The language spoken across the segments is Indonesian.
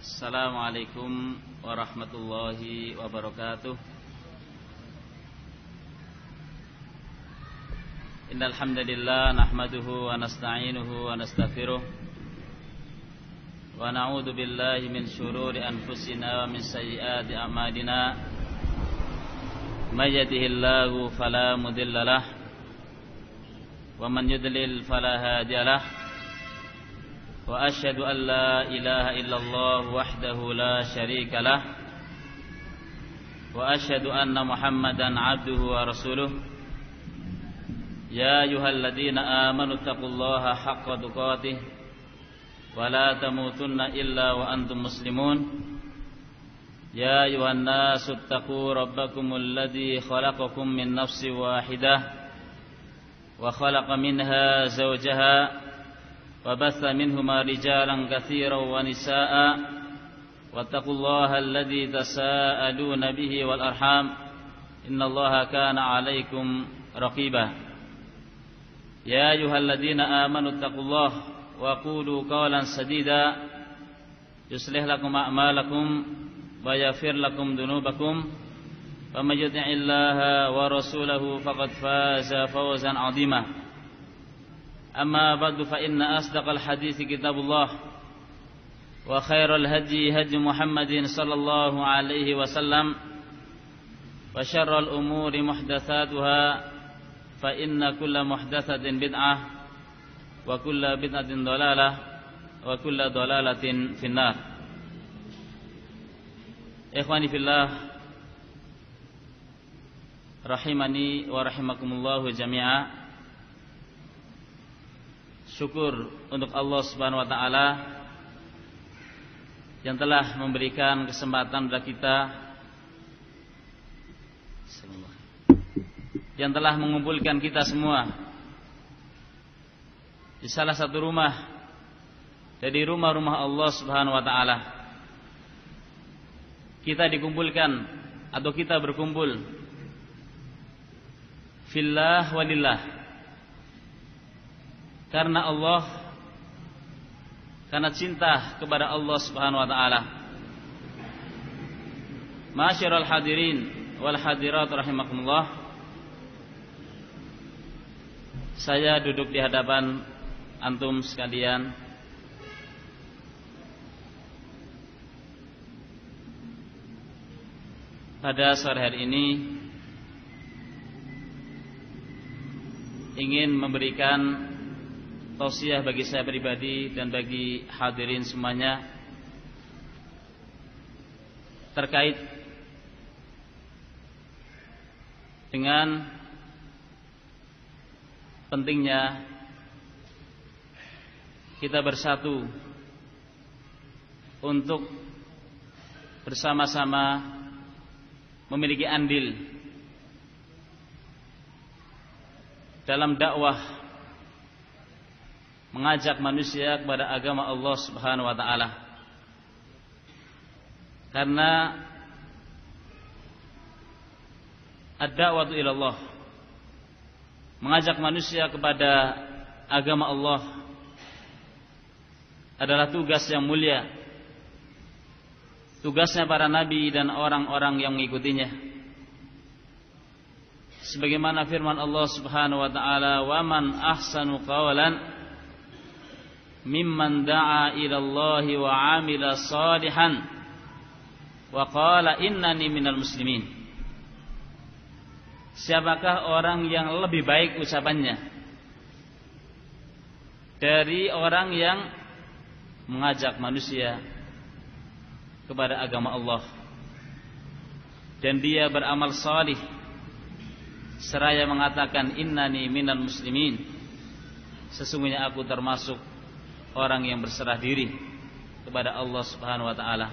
Assalamualaikum warahmatullahi wabarakatuh. Innal hamdalillah nahmaduhu wa nasta'inuhu wa nastaghfiruh wa na'udzu billahi min shururi anfusina wa min sayyiati a'malina. May yahdihillahu fala mudilla lahu wa man yudlil fala hadiyalah. Wa asyhadu an la ilaha illallah wahdahu la syarika lah wa asyhadu anna Muhammadan abduhu wa rasuluh. Ya ayyuhalladzina amanu taqullaha haqqa tuqatih wa la tamutunna illa wa antum muslimun. Ya ayyuhan nasu taqu rabbakumul ladzi khalaqakum min nafsin wahidah wa khalaqa minha zawjaha وبث منهما رجالا كثيرا ونساء واتقوا الله الذي تساءلون به والأرحام إن الله كان عليكم رقيبا يا أيها الذين آمنوا اتقوا الله وقولوا قولا سديدا يصلح لكم أعمالكم ويغفر لكم ذنوبكم ومن يطع الله ورسوله فقد فاز فوزا عظيما. أما بعد فإن أصدق الحديث كتاب الله وخير الهدي هدي محمد صلى الله عليه وسلم وشر الأمور محدثاتها فإن كل محدثة بدعة وكل بدعة ضلالة وكل ضلالة في النار. إخواني في الله rahimani wa rahimakumullahu jami'a. Syukur untuk Allah Subhanahu wa taala yang telah memberikan kesempatan kepada kita, yang telah mengumpulkan kita semua di salah satu rumah dari rumah-rumah Allah Subhanahu wa taala. Kita dikumpulkan atau kita berkumpul fillah walillah, karena Allah, karena cinta kepada Allah Subhanahu wa taala. Ma'asyiral hadirin wal hadirat rahimakumullah. Saya duduk di hadapan antum sekalian pada sore hari ini ingin memberikan tausiah bagi saya pribadi dan bagi hadirin semuanya terkait dengan pentingnya kita bersatu untuk bersama-sama memiliki andil dalam dakwah mengajak manusia kepada agama Allah Subhanahu wa taala. Karena ad-da'watu ila Allah, mengajak manusia kepada agama Allah adalah tugas yang mulia. Tugasnya para nabi dan orang-orang yang mengikutinya. Sebagaimana firman Allah Subhanahu wa taala, "Wa man ahsanu qawlan mimman da'a ila Allahi wa 'amila salihan wa qala innani minal muslimin." Siapakah orang yang lebih baik ucapannya dari orang yang mengajak manusia kepada agama Allah dan dia beramal salih seraya mengatakan innani minal muslimin, sesungguhnya aku termasuk orang yang berserah diri kepada Allah Subhanahu wa taala.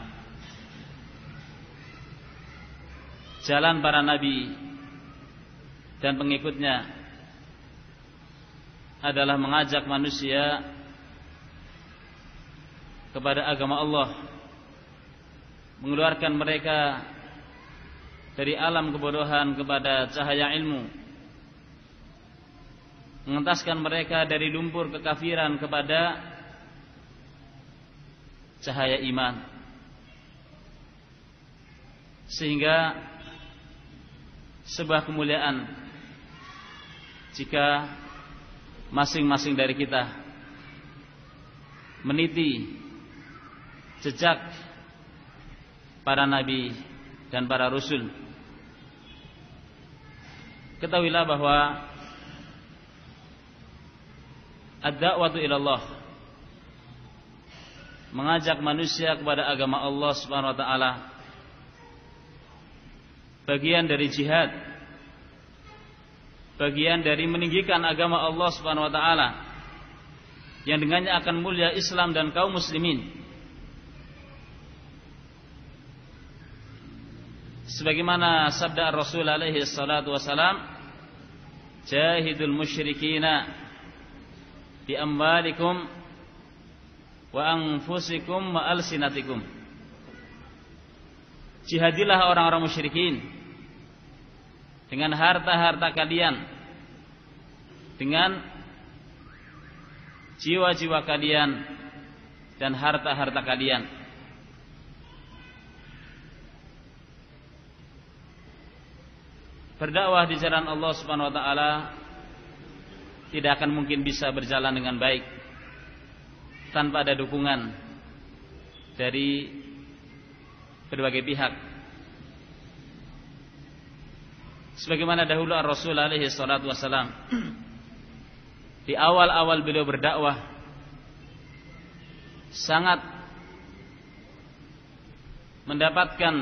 Jalan para nabi dan pengikutnya adalah mengajak manusia kepada agama Allah, mengeluarkan mereka dari alam kebodohan kepada cahaya ilmu, mengentaskan mereka dari lumpur kekafiran kepada cahaya iman. Sehingga sebuah kemuliaan jika masing-masing dari kita meniti jejak para nabi dan para rasul. Ketahuilah bahwa ad-da'watu ilallah, mengajak manusia kepada agama Allah Subhanahu wa taala, bagian dari jihad, bagian dari meninggikan agama Allah Subhanahu wa taala yang dengannya akan mulia Islam dan kaum muslimin. Sebagaimana sabda Rasul alaihi salatu wasalam, jahidul musyrikina bi amwalikum wa anfusikum wa alsinatikum. Jihadilah orang-orang musyrikin dengan harta-harta kalian, dengan jiwa-jiwa kalian dan harta-harta kalian. Berdakwah di jalan Allah Subhanahu wa taala tidak akan mungkin bisa berjalan dengan baik tanpa ada dukungan dari berbagai pihak. Sebagaimana dahulu Rasul alaihi salatu wasalam di awal-awal beliau berdakwah sangat mendapatkan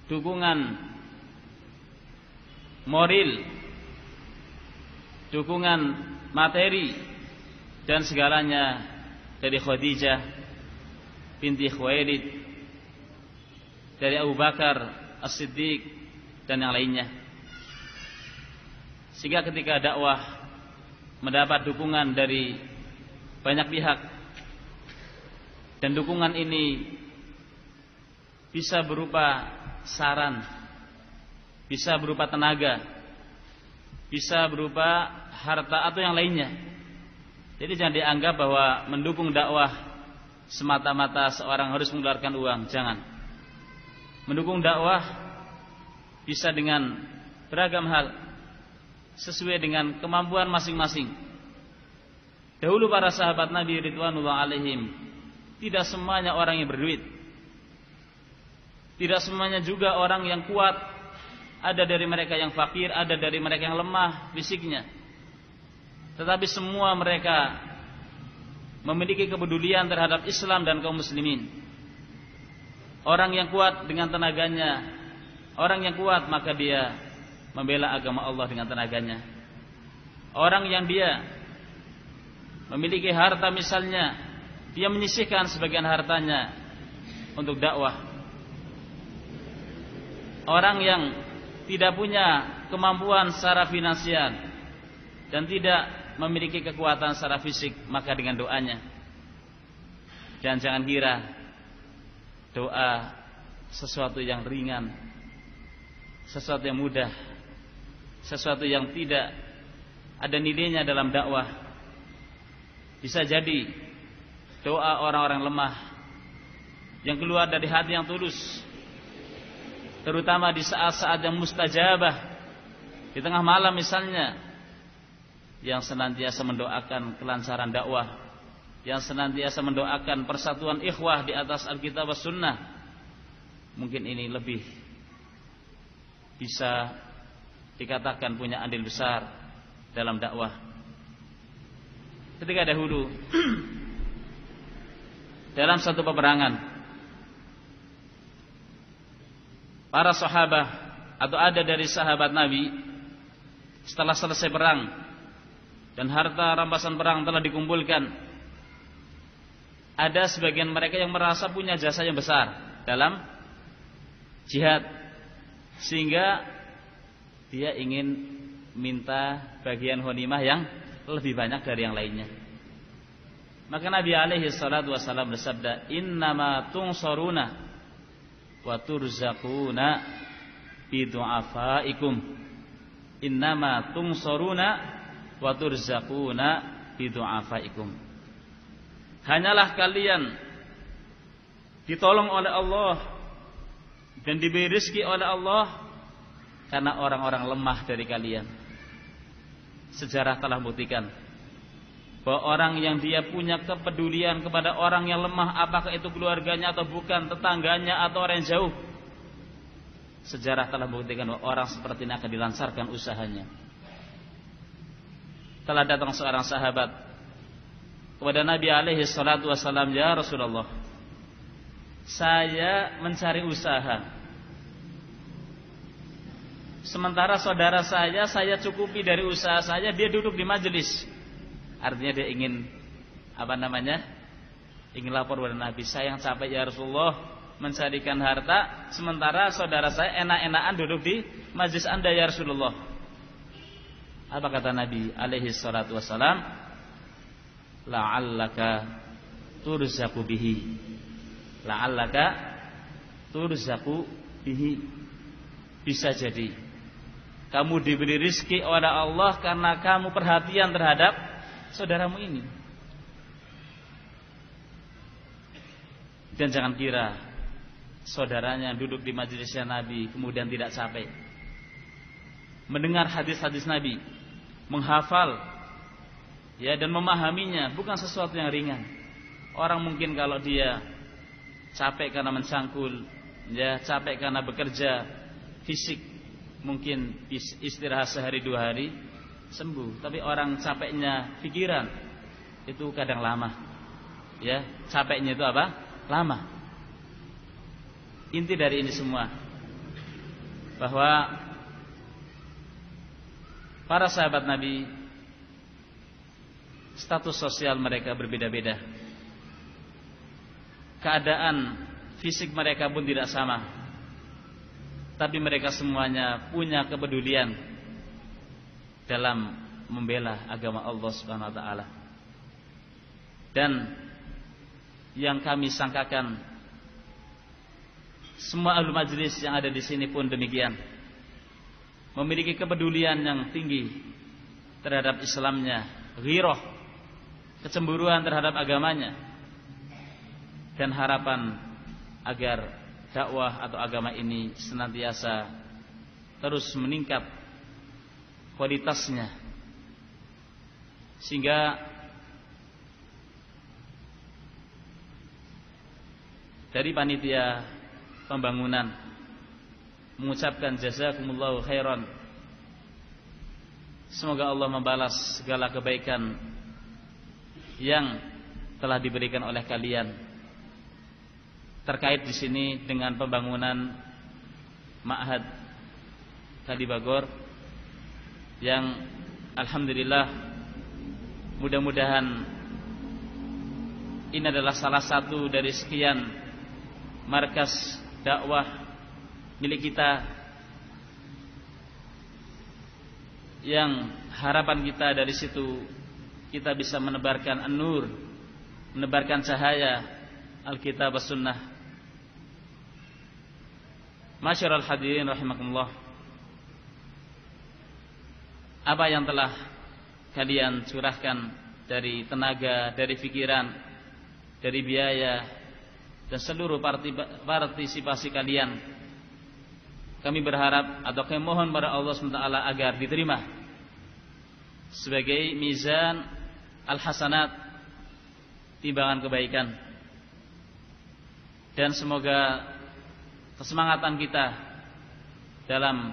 dukungan moral, dukungan materi dan segalanya dari Khadijah binti Khuwailid, dari Abu Bakar As-Siddiq dan yang lainnya. Sehingga ketika dakwah mendapat dukungan dari banyak pihak, dan dukungan ini bisa berupa saran, bisa berupa tenaga, bisa berupa harta atau yang lainnya. Jadi jangan dianggap bahwa mendukung dakwah semata-mata seorang harus mengeluarkan uang. Jangan. Mendukung dakwah bisa dengan beragam hal, sesuai dengan kemampuan masing-masing. Dahulu para sahabat Nabi ridwanullah alaihim, tidak semuanya orang yang berduit, tidak semuanya juga orang yang kuat. Ada dari mereka yang fakir, ada dari mereka yang lemah fisiknya. Tetapi semua mereka memiliki kepedulian terhadap Islam dan kaum muslimin. Orang yang kuat dengan tenaganya, orang yang kuat maka dia membela agama Allah dengan tenaganya. Orang yang dia memiliki harta misalnya, dia menyisihkan sebagian hartanya untuk dakwah. Orang yang tidak punya kemampuan secara finansial dan tidak memiliki kekuatan secara fisik, maka dengan doanya. Dan jangan kira doa sesuatu yang ringan, sesuatu yang mudah, sesuatu yang tidak ada nilainya dalam dakwah. Bisa jadi doa orang-orang lemah yang keluar dari hati yang tulus, terutama di saat-saat yang mustajabah, di tengah malam misalnya, yang senantiasa mendoakan kelancaran dakwah, yang senantiasa mendoakan persatuan ikhwah di atas Alkitab was Sunnah. Mungkin ini lebih bisa dikatakan punya andil besar dalam dakwah. Ketika dahulu dalam satu peperangan, para sahabat atau ada dari sahabat Nabi setelah selesai perang dan harta rampasan perang telah dikumpulkan, ada sebagian mereka yang merasa punya jasa yang besar dalam jihad, sehingga dia ingin minta bagian ghanimah yang lebih banyak dari yang lainnya. Maka Nabi alaihi salatu wasallam bersabda, innama tunsaruna wa turzaquna bi du'afaikum. Innama tunsaruna wa turzaquna bi du'afaikum. Hanyalah kalian ditolong oleh Allah dan diberi rezeki oleh Allah karena orang-orang lemah dari kalian. Sejarah telah membuktikan bahwa orang yang dia punya kepedulian kepada orang yang lemah, apakah itu keluarganya atau bukan, tetangganya atau orang yang jauh, sejarah telah membuktikan bahwa orang seperti ini akan dilancarkan usahanya. Telah datang seorang sahabat kepada Nabi alaihi salatu wasallam, "Ya Rasulullah, saya mencari usaha, sementara saudara saya cukupi dari usaha saya, dia duduk di majelis." Artinya dia ingin ingin lapor kepada Nabi, "Saya yang capek ya Rasulullah mencarikan harta, sementara saudara saya enak-enakan duduk di majelis Anda ya Rasulullah." Apa kata Nabi alaihi salatu wassalam? "La'allaka turzaqu bihi." La'allaka turzaqu bihi. Bisa jadi kamu diberi rezeki oleh Allah karena kamu perhatian terhadap saudaramu ini. Dan jangan kira saudaranya duduk di majelisnya Nabi kemudian tidak capek mendengar hadis-hadis Nabi, menghafal dan memahaminya, bukan sesuatu yang ringan. Orang mungkin kalau dia capek karena mencangkul, capek karena bekerja fisik, mungkin istirahat sehari 2 hari sembuh. Tapi orang capeknya pikiran itu kadang lama. Capeknya itu apa? Lama. Inti dari ini semua bahwa para sahabat Nabi, status sosial mereka berbeda-beda, keadaan fisik mereka pun tidak sama, tapi mereka semuanya punya kepedulian dalam membela agama Allah Subhanahu wa taala. Dan yang kami sangkakan, semua ahli majlis yang ada di sini pun demikian, memiliki kepedulian yang tinggi terhadap Islamnya, ghirah, kecemburuan terhadap agamanya, dan harapan agar dakwah atau agama ini senantiasa terus meningkat kualitasnya, sehingga dari panitia pembangunan mengucapkan jazakumullahu khairan. Semoga Allah membalas segala kebaikan yang telah diberikan oleh kalian terkait di sini dengan pembangunan Ma'had Kalibagor yang alhamdulillah, mudah-mudahan ini adalah salah satu dari sekian markas dakwah milik kita yang harapan kita dari situ kita bisa menebarkan an-nur, menebarkan cahaya Alkitab was Sunnah. Masyarul hadirin rahimakumullah, apa yang telah kalian curahkan dari tenaga, dari pikiran, dari biaya, dan seluruh partisipasi kalian, kami berharap atau kami mohon pada Allah SWT agar diterima sebagai mizan al-hasanat, timbangan kebaikan. Dan semoga kesemangatan kita dalam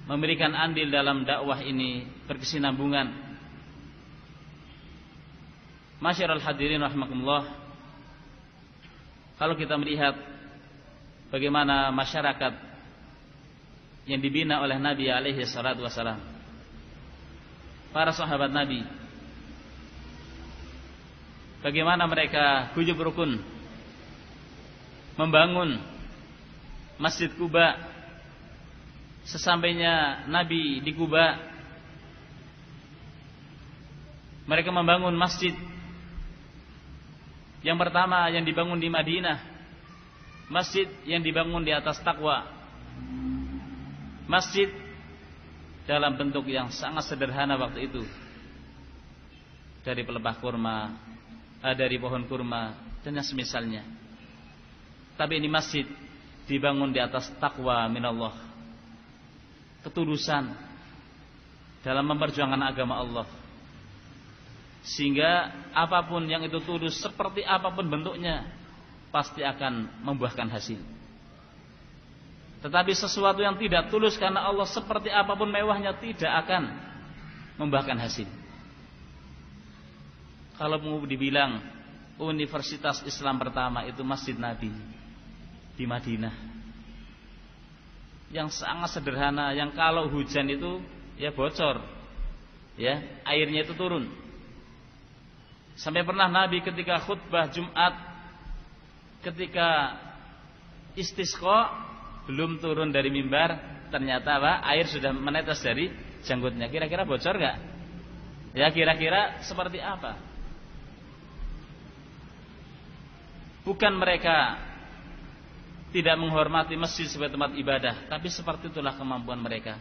memberikan andil dalam dakwah ini berkesinambungan. Masyarul hadirin rahimakumullah, kalau kita melihat bagaimana masyarakat yang dibina oleh Nabi alaihi salatu wasalam, para sahabat Nabi, bagaimana mereka guyub rukun membangun Masjid Quba. Sesampainya Nabi di Quba, mereka membangun masjid yang pertama yang dibangun di Madinah, masjid yang dibangun di atas takwa, masjid dalam bentuk yang sangat sederhana waktu itu, dari pelepah kurma, dari pohon kurma dan yang semisalnya. Tapi ini masjid dibangun di atas taqwa minallah, ketulusan dalam memperjuangkan agama Allah, sehingga apapun yang itu tulus, seperti apapun bentuknya, pasti akan membuahkan hasil. Tetapi sesuatu yang tidak tulus karena Allah, seperti apapun mewahnya, tidak akan membuahkan hasil. Kalau mau dibilang universitas Islam pertama itu Masjid Nabi di Madinah, yang sangat sederhana, yang kalau hujan itu ya bocor, ya airnya itu turun. Sampai pernah Nabi ketika khutbah Jumat, ketika istisqa, belum turun dari mimbar, ternyata air sudah menetes dari janggutnya. Kira-kira bocor gak? Ya kira-kira seperti apa? Bukan mereka tidak menghormati masjid sebagai tempat ibadah, tapi seperti itulah kemampuan mereka.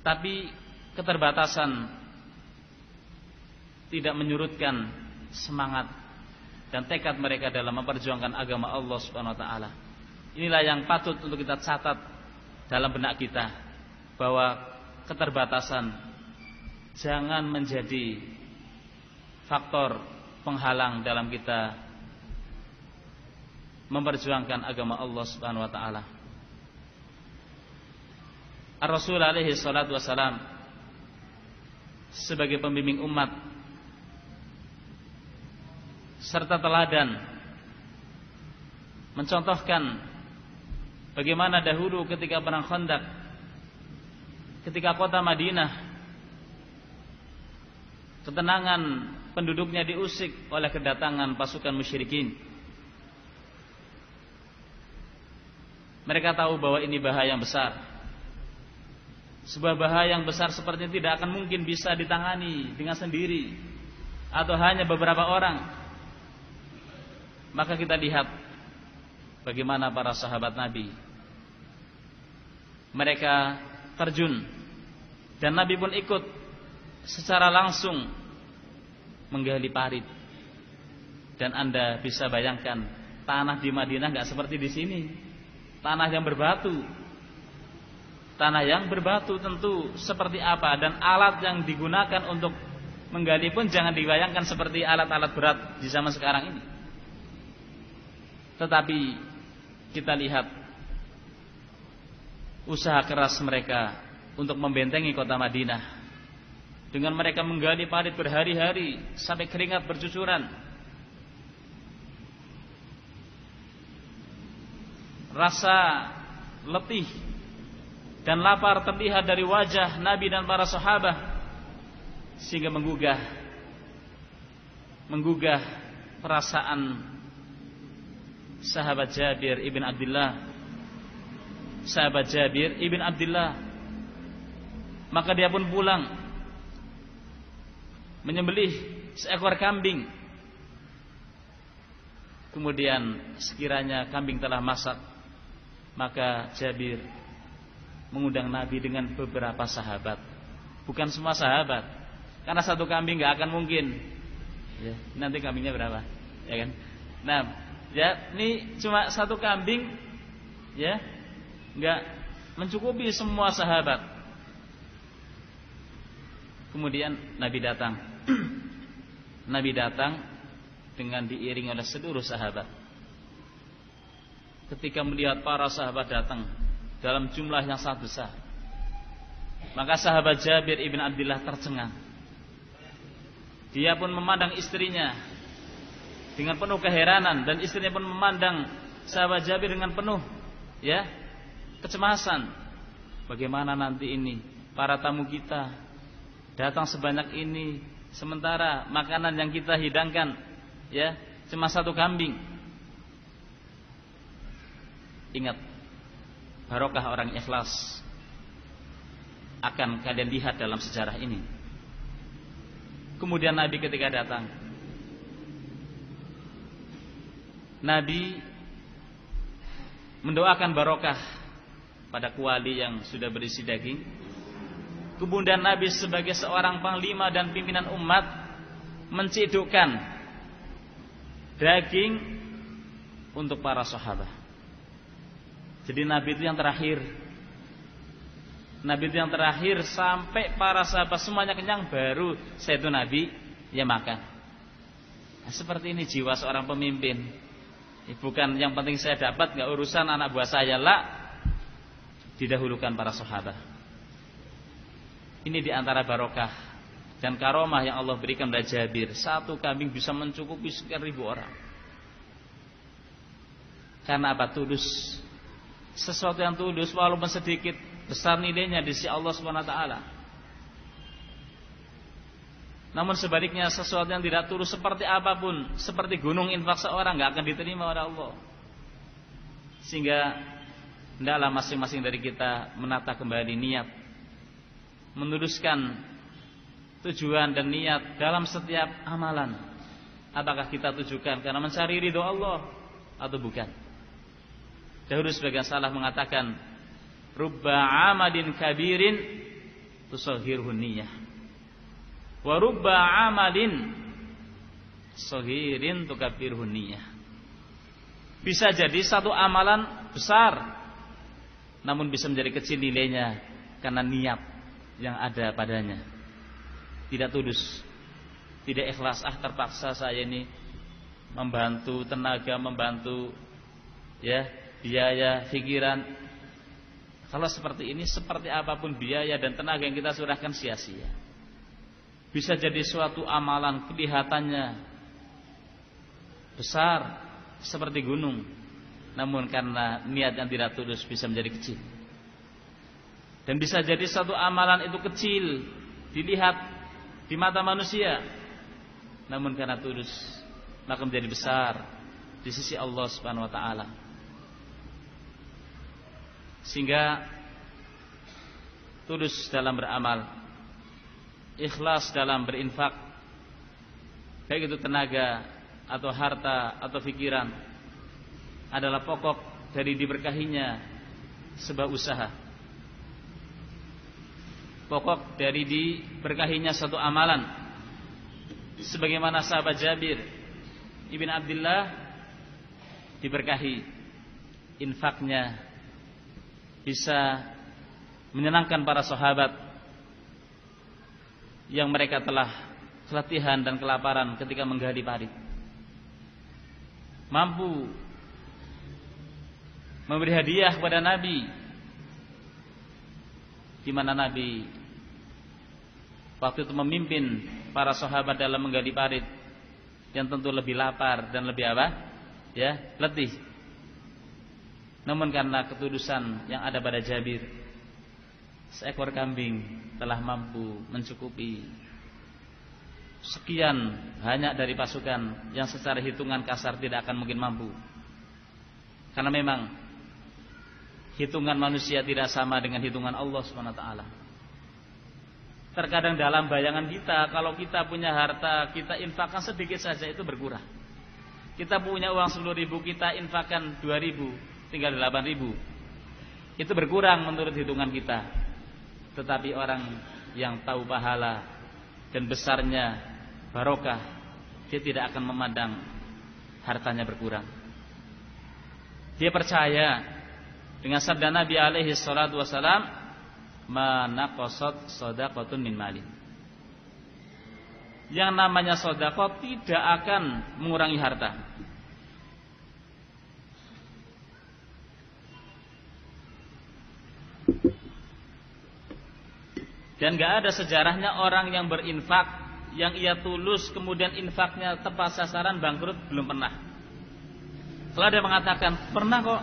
Tapi keterbatasan tidak menyurutkan semangat dan tekad mereka dalam memperjuangkan agama Allah Subhanahu wa taala. Inilah yang patut untuk kita catat dalam benak kita, bahwa keterbatasan jangan menjadi faktor penghalang dalam kita memperjuangkan agama Allah Subhanahu wa taala. Ar-Rasul alaihi salatu wassalam sebagai pembimbing umat serta teladan mencontohkan bagaimana dahulu ketika perang Khandaq, ketika kota Madinah ketenangan penduduknya diusik oleh kedatangan pasukan musyrikin. Mereka tahu bahwa ini bahaya yang besar, sebuah bahaya yang besar sepertinya tidak akan mungkin bisa ditangani dengan sendiri atau hanya beberapa orang. Maka kita lihat bagaimana para sahabat Nabi, mereka terjun, dan Nabi pun ikut secara langsung menggali parit. Dan Anda bisa bayangkan, tanah di Madinah nggak seperti di sini. Tanah yang berbatu. Tanah yang berbatu tentu seperti apa, dan alat yang digunakan untuk menggali pun jangan dibayangkan seperti alat-alat berat di zaman sekarang ini. Tetapi kita lihat usaha keras mereka untuk membentengi kota Madinah, dengan mereka menggali parit berhari-hari sampai keringat bercucuran. Rasa letih dan lapar terlihat dari wajah Nabi dan para sahabat, sehingga menggugah perasaan sahabat Jabir ibn Abdullah. Maka dia pun pulang menyembelih seekor kambing. Kemudian sekiranya kambing telah masak, maka Jabir mengundang Nabi dengan beberapa sahabat. Bukan semua sahabat, karena satu kambing gak akan mungkin ya, nanti kambingnya berapa, ya kan? Nah, ya ini cuma satu kambing, ya gak mencukupi semua sahabat. Kemudian Nabi datang. Nabi datang dengan diiringi oleh seluruh sahabat. Ketika melihat para sahabat datang dalam jumlah yang sangat besar, maka sahabat Jabir ibn Abdullah tercengang. Dia pun memandang istrinya dengan penuh keheranan, dan istrinya pun memandang sahabat Jabir dengan penuh kecemasan. Bagaimana nanti ini para tamu kita datang sebanyak ini, sementara makanan yang kita hidangkan cuma satu kambing. Ingat, barokah orang ikhlas akan kalian lihat dalam sejarah ini. Kemudian Nabi ketika datang, Nabi mendoakan barokah pada kuali yang sudah berisi daging. Kemudian Nabi sebagai seorang panglima dan pimpinan umat mencidukkan daging untuk para sahabat. Jadi Nabi itu yang terakhir. Nabi itu yang terakhir sampai para sahabat semuanya kenyang, baru saya itu Nabi ya makan. Nah, seperti ini jiwa seorang pemimpin. Bukan yang penting saya dapat, nggak urusan anak buah saya lah. Didahulukan para sahabat. Ini diantara barokah dan karomah yang Allah berikan kepada Jabir. Satu kambing bisa mencukupi sekian ribu orang. Karena apa? Tulus. Sesuatu yang tulus walaupun sedikit, besar nilainya di sisi Allah Subhanahu wa taala. Namun sebaliknya sesuatu yang tidak tulus seperti apapun, seperti gunung infak seorang, enggak akan diterima oleh Allah. Sehingga hendaklah masing-masing dari kita menata kembali niat, meluruskan tujuan dan niat dalam setiap amalan. Apakah kita tujukan karena mencari ridho Allah atau bukan? Dahulu sebagian salaf mengatakan, rubba amadin kabirin tusahhirun niyah, wa rubba amalin saghirin tukabbirun niyah. Bisa jadi satu amalan besar, namun bisa menjadi kecil nilainya karena niat yang ada padanya. Tidak tulus, tidak ikhlas. Terpaksa saya ini membantu tenaga, membantu ya biaya, pikiran. Kalau seperti ini, seperti apapun biaya dan tenaga yang kita curahkan sia-sia. Bisa jadi suatu amalan kelihatannya besar seperti gunung, namun karena niat yang tidak tulus bisa menjadi kecil. Dan bisa jadi suatu amalan itu kecil dilihat di mata manusia, namun karena tulus maka menjadi besar di sisi Allah Subhanahu wa taala. Sehingga tulus dalam beramal, ikhlas dalam berinfak, baik itu tenaga atau harta atau pikiran, adalah pokok dari diberkahinya sebuah usaha, pokok dari diberkahinya suatu amalan. Sebagaimana sahabat Jabir ibn Abdullah diberkahi infaknya, bisa menyenangkan para sahabat yang mereka telah keletihan dan kelaparan ketika menggali parit, mampu memberi hadiah kepada Nabi, di mana Nabi waktu itu memimpin para sahabat dalam menggali parit yang tentu lebih lapar dan lebih apa? Ya, letih. Namun karena ketulusan yang ada pada Jabir, seekor kambing telah mampu mencukupi sekian banyak dari pasukan yang secara hitungan kasar tidak akan mungkin mampu. Karena memang hitungan manusia tidak sama dengan hitungan Allah SWT. Terkadang dalam bayangan kita, kalau kita punya harta, kita infakkan sedikit saja itu berkurang. Kita punya uang 10.000, kita infakkan 2.000, tinggal 8.000. Itu berkurang menurut hitungan kita. Tetapi orang yang tahu pahala dan besarnya barokah, dia tidak akan memandang hartanya berkurang. Dia percaya dengan sabda Nabi alaihi salatu wasalam, ma naqasat shadaqatun min malin. Yang namanya sedekah tidak akan mengurangi harta. Dan gak ada sejarahnya orang yang berinfak, yang ia tulus kemudian infaknya tepat sasaran bangkrut, belum pernah. Kalau ada yang mengatakan pernah kok,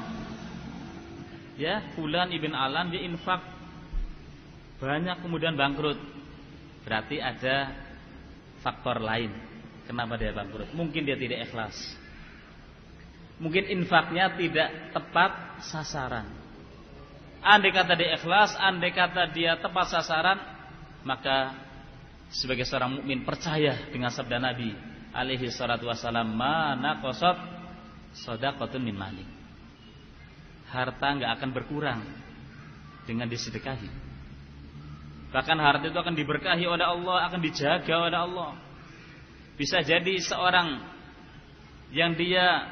ya Fulan ibn Alan dia infak banyak kemudian bangkrut, berarti ada faktor lain kenapa dia bangkrut. Mungkin dia tidak ikhlas, mungkin infaknya tidak tepat sasaran. Andai kata dia ikhlas, andai kata dia tepat sasaran, maka sebagai seorang mukmin percaya dengan sabda Nabi alaihi salatu wasallam, ma naqasat shadaqatun min mali. Harta enggak akan berkurang dengan disedekahi. Bahkan harta itu akan diberkahi oleh Allah, akan dijaga oleh Allah. Bisa jadi seorang yang dia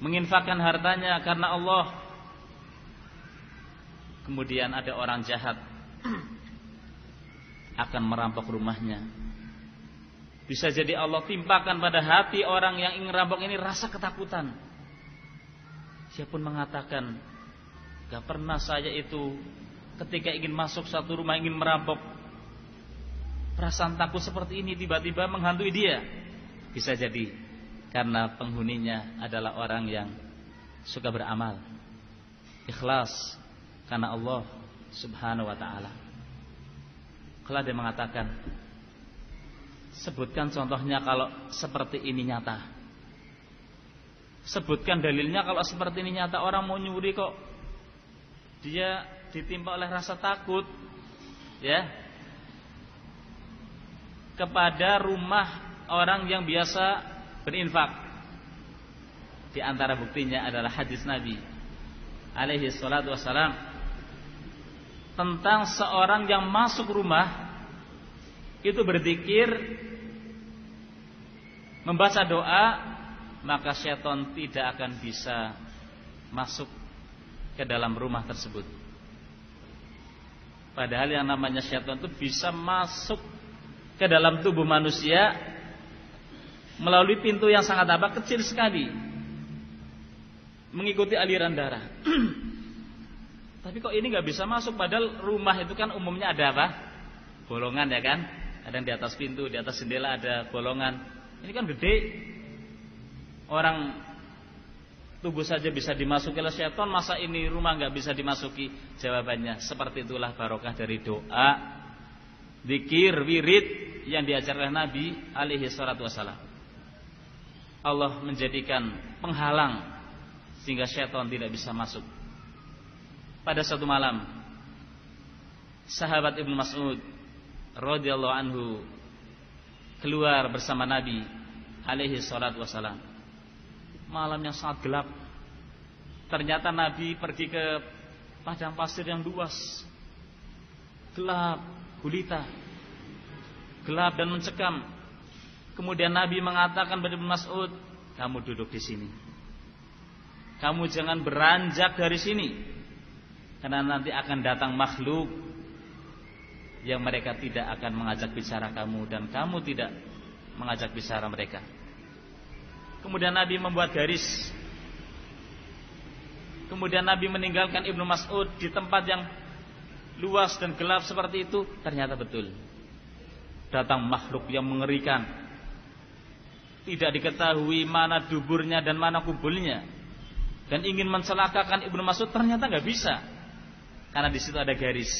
menginfakkan hartanya karena Allah. Kemudian ada orang jahat akan merampok rumahnya. Bisa jadi Allah timpakan pada hati orang yang ingin merampok ini rasa ketakutan. Dia pun mengatakan, gak pernah saya itu ketika ingin masuk satu rumah ingin merampok, perasaan takut seperti ini tiba-tiba menghantui dia. Bisa jadi karena penghuninya adalah orang yang suka beramal, ikhlas karena Allah Subhanahu wa ta'ala. Kalau dia mengatakan, sebutkan contohnya kalau seperti ini nyata. Sebutkan dalilnya kalau seperti ini nyata. Orang mau nyuri kok dia ditimpa oleh rasa takut, ya, kepada rumah orang yang biasa berinfak. Di antara buktinya adalah hadis Nabi alaihi salatu wassalam tentang seorang yang masuk rumah itu berzikir, membaca doa, maka syaitan tidak akan bisa masuk ke dalam rumah tersebut. Padahal yang namanya syaitan itu bisa masuk ke dalam tubuh manusia melalui pintu yang sangat kecil sekali, mengikuti aliran darah. Tapi kok ini nggak bisa masuk? Padahal rumah itu kan umumnya ada apa? Bolongan, ya kan? Ada yang di atas pintu, di atas jendela ada bolongan. Ini kan gede. Orang tubuh saja bisa dimasuki oleh syaitan, masa ini rumah nggak bisa dimasuki? Jawabannya seperti itulah barokah dari doa, zikir, wirid yang diajarkan Nabi alaihi salatu wassalam. Allah menjadikan penghalang sehingga syaitan tidak bisa masuk. Pada suatu malam, sahabat Ibnu Mas'ud radhiyallahu anhu keluar bersama Nabi alaihi salatu wassalam. Malam yang sangat gelap. Ternyata Nabi pergi ke padang pasir yang luas, gelap gulita, gelap dan mencekam. Kemudian Nabi mengatakan kepada Ibnu Mas'ud, kamu duduk di sini. Kamu jangan beranjak dari sini, karena nanti akan datang makhluk yang mereka tidak akan mengajak bicara kamu, dan kamu tidak mengajak bicara mereka. Kemudian Nabi membuat garis. Kemudian Nabi meninggalkan Ibnu Mas'ud di tempat yang luas dan gelap seperti itu. Ternyata betul, datang makhluk yang mengerikan. Tidak diketahui mana duburnya dan mana kubulnya, dan ingin mencelakakan Ibnu Mas'ud. Ternyata nggak bisa, karena di situ ada garis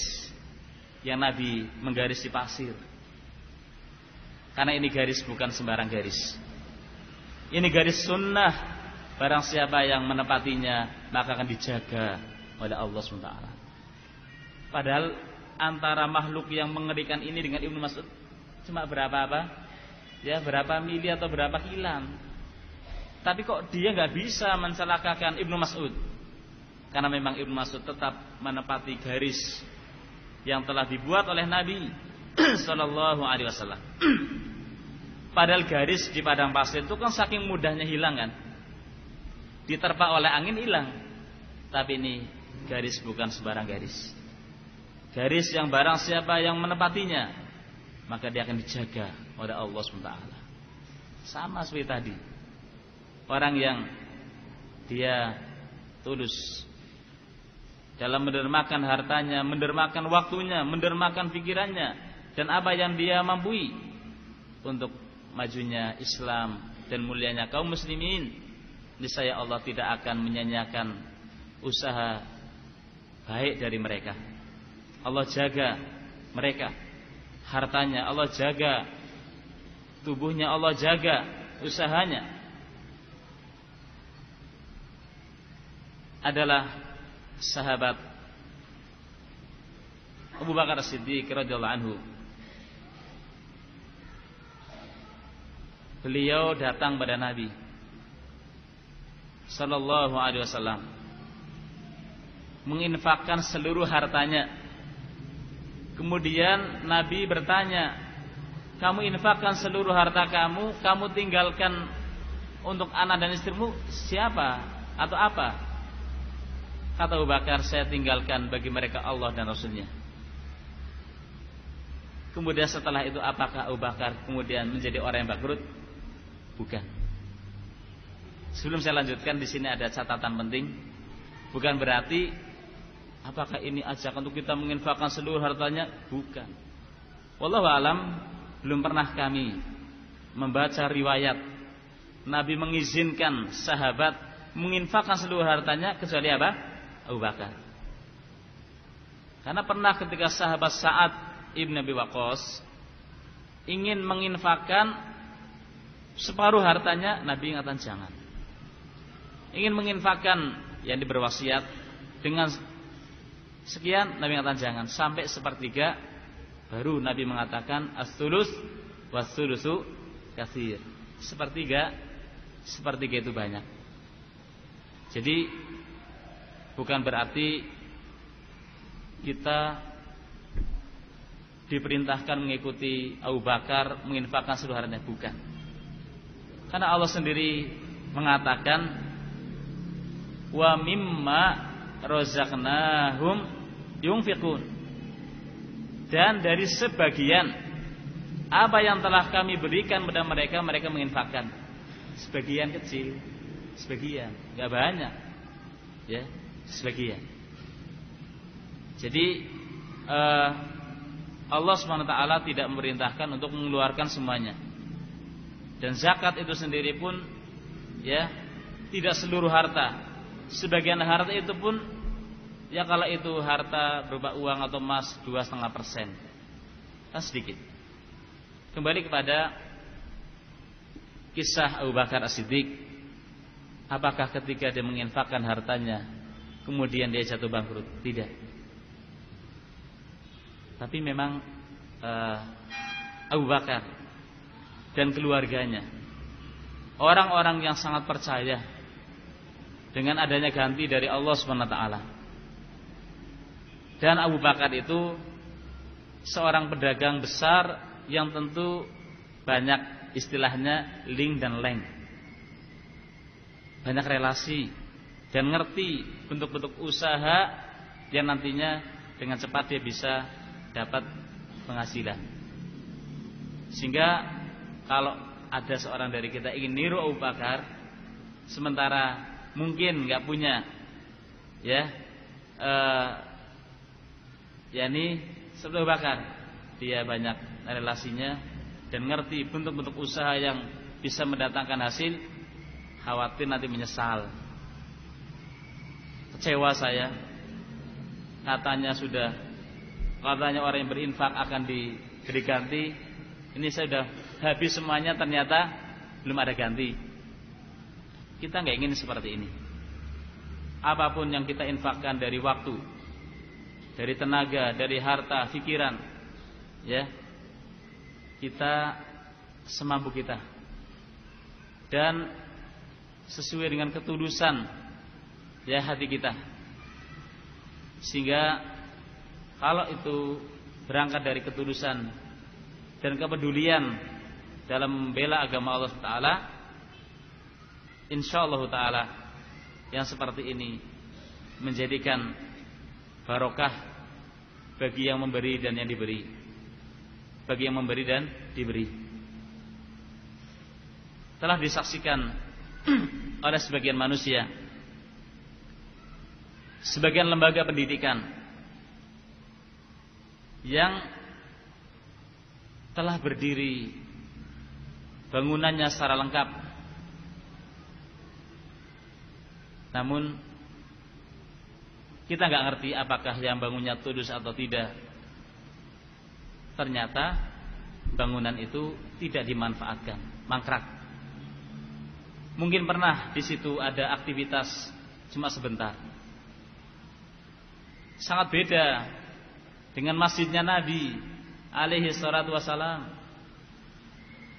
yang Nabi menggaris di pasir. Karena ini garis bukan sembarang garis. Ini garis sunnah. Barang siapa yang menepatinya maka akan dijaga oleh Allah SWT. Padahal antara makhluk yang mengerikan ini dengan Ibnu Mas'ud cuma berapa berapa mili atau berapa kilan. Tapi kok dia nggak bisa mencelakakan Ibnu Mas'ud? Karena memang Ibnu Mas'ud tetap menepati garis yang telah dibuat oleh Nabi Sallallahu Alaihi Wasallam. Padahal garis di padang pasir itu kan saking mudahnya hilang kan, diterpa oleh angin hilang. Tapi ini garis bukan sembarang garis. Garis yang barang siapa yang menepatinya maka dia akan dijaga oleh Allah SWT. Sama seperti tadi, orang yang dia tulus dalam mendermakan hartanya, mendermakan waktunya, mendermakan pikirannya, dan apa yang dia mampu untuk majunya Islam dan mulianya kaum muslimin, niscaya Allah tidak akan menyanyiakan usaha baik dari mereka. Allah jaga mereka, hartanya Allah jaga, tubuhnya Allah jaga, usahanya. Adalah sahabat Abu Bakar As-Siddiq radhiyallahu anhu. Beliau datang pada Nabi Sallallahu Alaihi Wasallam, menginfakkan seluruh hartanya. Kemudian Nabi bertanya, kamu infakkan seluruh harta kamu, kamu tinggalkan untuk anak dan istrimu siapa atau apa? Kata Abu Bakar, saya tinggalkan bagi mereka Allah dan Rasulnya. Kemudian setelah itu apakah Abu Bakar kemudian menjadi orang yang bangkrut? Bukan. Sebelum saya lanjutkan, di sini ada catatan penting. Bukan berarti apakah ini ajakan untuk kita menginfakkan seluruh hartanya? Bukan. Wallahu alam, belum pernah kami membaca riwayat Nabi mengizinkan sahabat menginfakkan seluruh hartanya kecuali apa? Abu Bakar. Karena pernah ketika sahabat Sa'ad ibn Abi Waqqas ingin menginfakkan separuh hartanya, Nabi ingatkan jangan. Ingin menginfakkan yang berwasiat dengan sekian, Nabi ingatkan jangan. Sampai sepertiga, baru Nabi mengatakan as-sulus was-sulusu katsir. Sepertiga itu banyak. Jadi bukan berarti kita diperintahkan mengikuti Abu Bakar menginfakkan seluruh hartanya, bukan. Karena Allah sendiri mengatakan wa mimma razaqnahum yunfiqun, dan dari sebagian apa yang telah kami berikan kepada mereka, mereka menginfakkan. Sebagian kecil, sebagian, enggak banyak. Ya, sebagian. Jadi Allah SWT tidak memerintahkan untuk mengeluarkan semuanya. Dan zakat itu sendiri pun ya tidak seluruh harta. Sebagian harta itu pun ya kalau itu harta berupa uang atau emas 2,5%. Kan sedikit. Kembali kepada kisah Abu Bakar As-Siddiq. Apakah ketika dia menginfakkan hartanya kemudian dia jatuh bangkrut? Tidak. Tapi memang Abu Bakar dan keluarganya orang-orang yang sangat percaya dengan adanya ganti dari Allah SWT. Dan Abu Bakar itu seorang pedagang besar yang tentu banyak istilahnya ling dan leng, banyak relasi dan ngerti bentuk-bentuk usaha yang nantinya dengan cepat dia bisa dapat penghasilan. Sehingga kalau ada seorang dari kita ingin niru Abu Bakar, sementara mungkin nggak punya yakni seperti Abu Bakar, dia banyak relasinya dan ngerti bentuk-bentuk usaha yang bisa mendatangkan hasil, khawatir nanti menyesal. Kecewa saya, katanya orang yang berinfak akan diberi ganti, ini saya sudah habis semuanya, ternyata belum ada ganti. Kita nggak ingin seperti ini. Apapun yang kita infakkan dari waktu, dari tenaga, dari harta, pikiran, ya, kita semampu kita dan sesuai dengan ketulusan ya hati kita. Sehingga kalau itu berangkat dari ketulusan dan kepedulian dalam membela agama Allah Ta'ala, insyaallah Ta'ala yang seperti ini menjadikan barokah bagi yang memberi dan yang diberi, bagi yang memberi dan diberi. Telah disaksikan oleh sebagian manusia, sebagian lembaga pendidikan yang telah berdiri bangunannya secara lengkap, namun kita nggak ngerti apakah yang bangunnya tulus atau tidak. Ternyata bangunan itu tidak dimanfaatkan, mangkrak. Mungkin pernah di situ ada aktivitas cuma sebentar. Sangat beda dengan masjidnya Nabi alaihi salatu wassalam,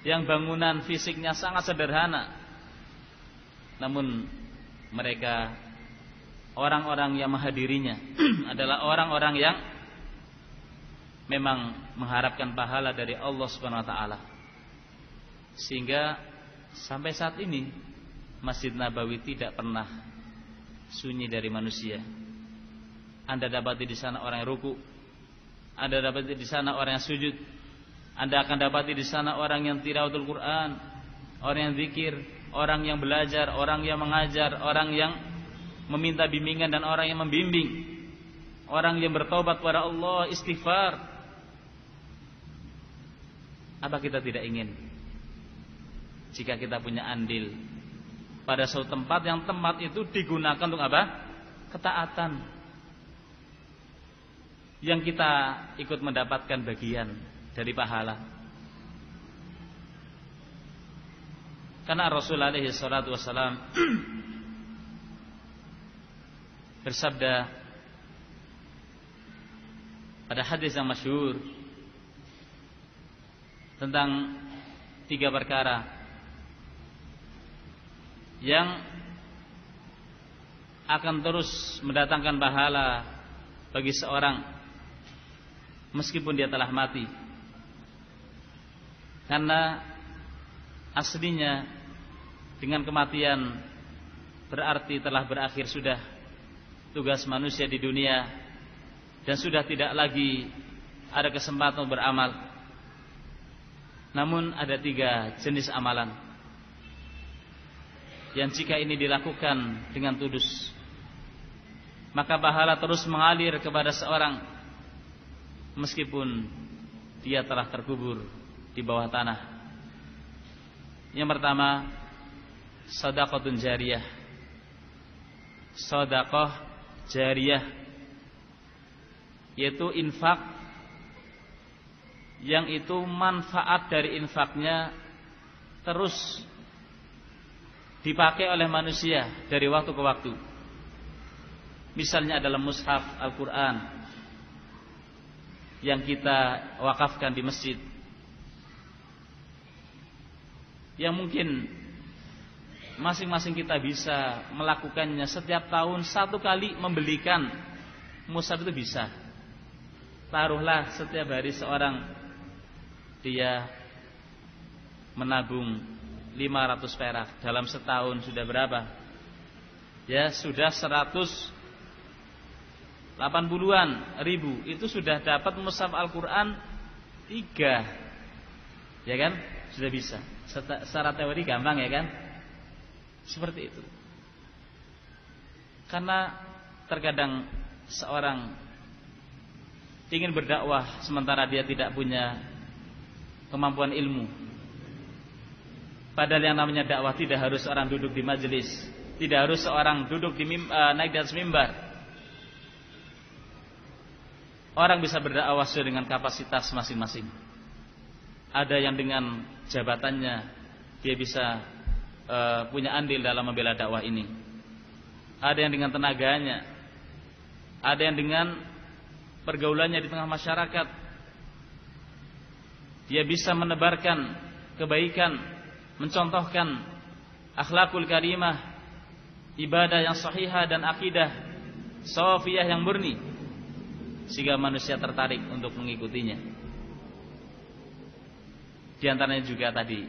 yang bangunan fisiknya sangat sederhana, namun mereka orang-orang yang menghadirinya adalah orang-orang yang memang mengharapkan pahala dari Allah Subhanahu wa taala. Sehingga sampai saat ini Masjid Nabawi tidak pernah sunyi dari manusia. Anda dapati di sana orang yang ruku, Anda dapati di sana orang yang sujud, Anda akan dapati di sana orang yang tilawatul Quran, orang yang zikir, orang yang belajar, orang yang mengajar, orang yang meminta bimbingan dan orang yang membimbing, orang yang bertobat kepada Allah, istighfar. Apa kita tidak ingin jika kita punya andil pada suatu tempat yang tempat itu digunakan untuk apa? Ketaatan. Yang kita ikut mendapatkan bagian dari pahala. Karena Rasulullah SAW bersabda pada hadis yang masyhur tentang 3 perkara yang akan terus mendatangkan pahala bagi seorang meskipun dia telah mati. Karena aslinya dengan kematian berarti telah berakhir sudah tugas manusia di dunia dan sudah tidak lagi ada kesempatan beramal. Namun ada 3 jenis amalan yang jika ini dilakukan dengan tulus, maka pahala terus mengalir kepada seorang meskipun dia telah terkubur di bawah tanah. Yang pertama, sedekahun jariyah. Sedekah jariyah yaitu infak yang itu manfaat dari infaknya terus dipakai oleh manusia dari waktu ke waktu. Misalnya adalah mushaf Al-Quran yang kita wakafkan di masjid, yang mungkin masing-masing kita bisa melakukannya setiap tahun 1 kali membelikan mushaf itu bisa. Taruhlah setiap hari seorang dia menabung 500 perak dalam setahun sudah berapa? Ya sudah 180-an ribu. Itu sudah dapat mushaf Al-Quran 3. Ya kan? Sudah bisa. Secara teori gampang ya kan? Seperti itu. Karena terkadang seorang ingin berdakwah sementara dia tidak punya kemampuan ilmu. Padahal yang namanya dakwah tidak harus orang duduk di majelis, tidak harus seorang duduk di naik di atas mimbar. Orang bisa berdakwah sesuai dengan kapasitas masing-masing. Ada yang dengan jabatannya dia bisa punya andil dalam membela dakwah ini. Ada yang dengan tenaganya, ada yang dengan pergaulannya di tengah masyarakat. Dia bisa menebarkan kebaikan, mencontohkan akhlakul karimah, ibadah yang sahihah dan akidah shafiyah yang murni, sehingga manusia tertarik untuk mengikutinya. Di antaranya juga tadi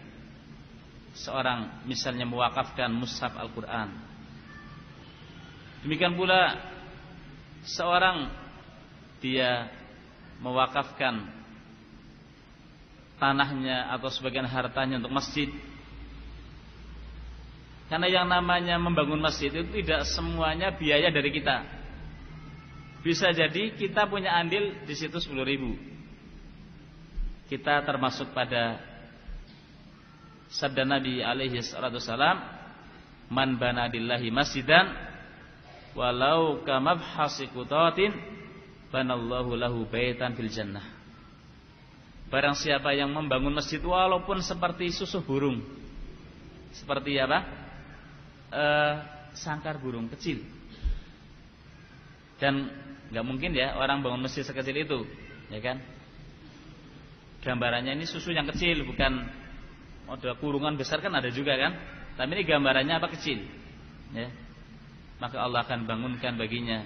seorang misalnya mewakafkan mushaf Al-Quran. Demikian pula seorang dia mewakafkan tanahnya atau sebagian hartanya untuk masjid. Karena yang namanya membangun masjid itu tidak semuanya biaya dari kita. Bisa jadi kita punya andil di situ 10.000. Kita termasuk pada sabda Nabi alaihi salatu wasalam, man bana lillahi masjidan walau kamabhasi qutatin banallahu lahu baitan fil jannah. Barang siapa yang membangun masjid walaupun seperti susuh burung, seperti apa? Sangkar burung kecil. Dan nggak mungkin ya orang bangun masjid sekecil itu, ya kan? Gambarannya ini susu yang kecil, bukan model kurungan besar kan ada juga kan? Tapi ini gambarannya apa kecil, ya? Maka Allah akan bangunkan baginya